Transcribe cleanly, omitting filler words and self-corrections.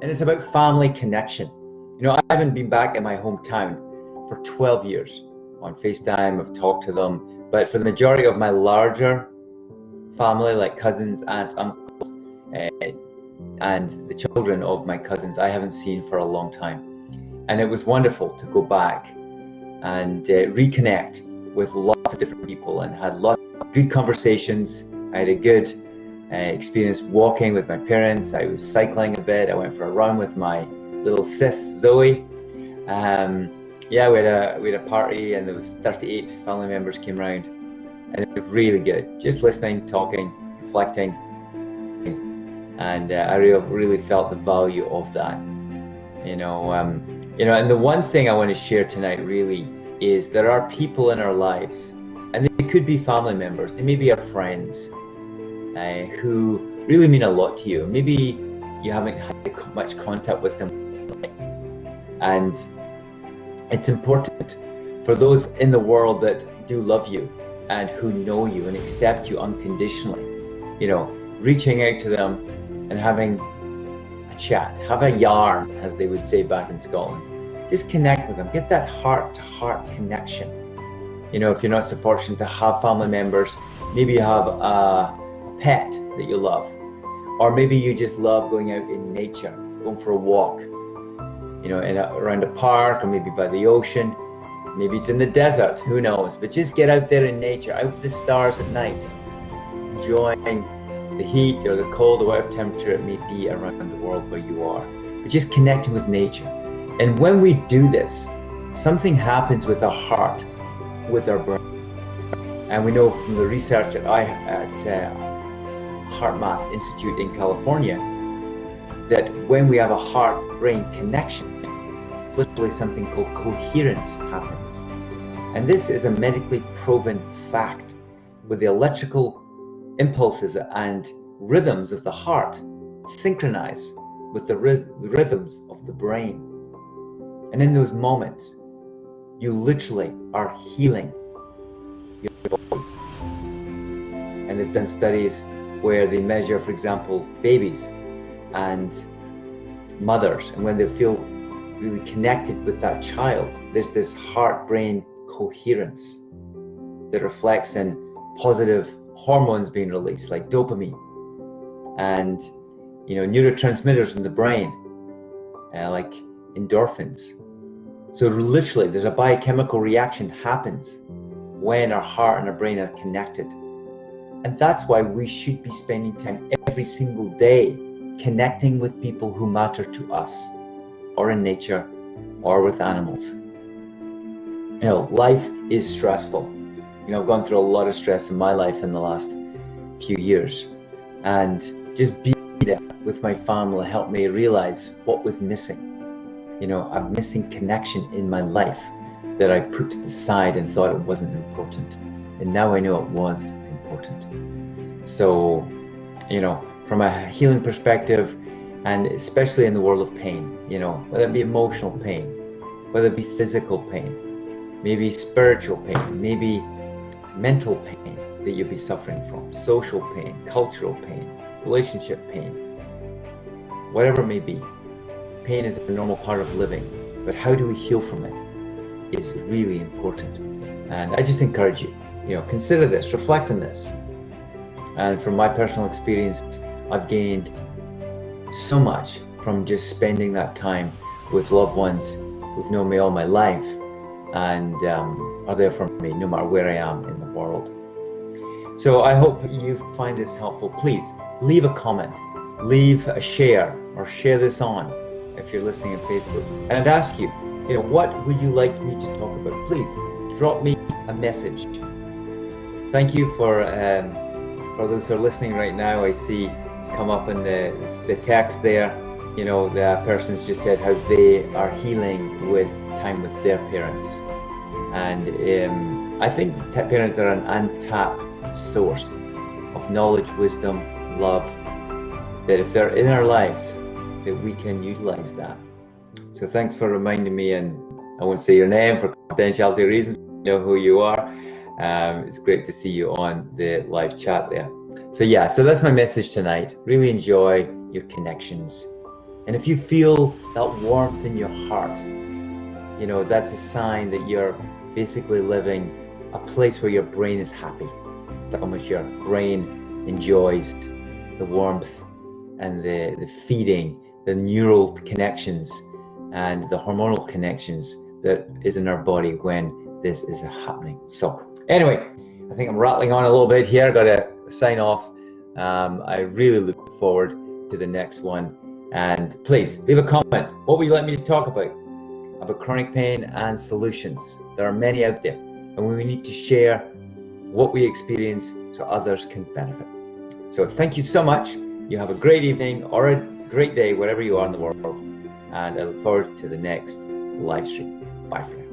And it's about family connection. You know, I haven't been back in my hometown for 12 years. On FaceTime, I've talked to them, but for the majority of my larger family, like cousins, aunts, uncles, and the children of my cousins, I haven't seen for a long time. And it was wonderful to go back and reconnect with lots of different people, and had lots of good conversations. I had a good experience walking with my parents. I was cycling a bit. I went for a run with my little sis Zoe. Yeah, we had a party, and there was 38 family members came around, and it was really good. Just listening, talking, reflecting, and I really felt the value of that. You know, and the one thing I want to share tonight really is there are people in our lives, and they could be family members, they may be our friends, who really mean a lot to you. Maybe you haven't had much contact with them, and it's important for those in the world that do love you and who know you and accept you unconditionally, you know, reaching out to them and having a chat, have a yarn, as they would say back in Scotland. Just connect with them, get that heart-to-heart connection. You know, if you're not so fortunate to have family members, maybe you have a pet that you love, or maybe you just love going out in nature, going for a walk, you know, around a park, or maybe by the ocean, maybe it's in the desert, who knows, but just get out there in nature, out with the stars at night, enjoying the heat or the cold or whatever temperature it may be around the world where you are, but just connecting with nature. And when we do this, something happens with our heart, with our brain. And we know from the research at HeartMath Institute in California that when we have a heart-brain connection, literally something called coherence happens. And this is a medically proven fact, where the electrical impulses and rhythms of the heart synchronize with the rhythms of the brain. And in those moments, you literally are healing your body. And they've done studies where they measure, for example, babies and mothers, and when they feel really connected with that child, there's this heart-brain coherence that reflects in positive hormones being released, like dopamine, and you know, neurotransmitters in the brain, like endorphins. So literally, there's a biochemical reaction happens when our heart and our brain are connected. And that's why we should be spending time every single day connecting with people who matter to us, or in nature, or with animals. You know, life is stressful. You know, I've gone through a lot of stress in my life in the last few years, and just being there with my family helped me realize what was missing. You know, a missing connection in my life that I put to the side and thought it wasn't important. And now I know it was important. So, you know, from a healing perspective, and especially in the world of pain, you know, whether it be emotional pain, whether it be physical pain, maybe spiritual pain, maybe mental pain that you'll be suffering from, social pain, cultural pain, relationship pain, whatever it may be. Pain is a normal part of living, but how do we heal from it is really important. And I just encourage you, you know, consider this, reflect on this. And from my personal experience, I've gained so much from just spending that time with loved ones who've known me all my life and are there for me no matter where I am in the world. So I hope you find this helpful. Please leave a comment, leave a share, or share this on if you're listening on Facebook. And I'd ask you, you know, what would you like me to talk about? Please drop me a message. Thank you for those who are listening right now. I see it's come up in the text there. You know, the person's just said how they are healing with time with their parents. And I think parents are an untapped source of knowledge, wisdom, love, that if they're in our lives, that we can utilize that. So thanks for reminding me, and I won't say your name for confidentiality reasons, you know who you are. It's great to see you on the live chat there. So that's my message tonight. Really enjoy your connections. And if you feel that warmth in your heart, you know, that's a sign that you're basically living a place where your brain is happy. That almost your brain enjoys the warmth and the feeding, the neural connections and the hormonal connections that is in our body when this is happening. So anyway, I think I'm rattling on a little bit here. Got to sign off. I really look forward to the next one. And please leave a comment. What would you like me to talk about chronic pain and solutions? There are many out there, and we need to share what we experience so others can benefit. So thank you so much. You have a great evening or a great day wherever you are in the world, and I look forward to the next live stream. Bye for now.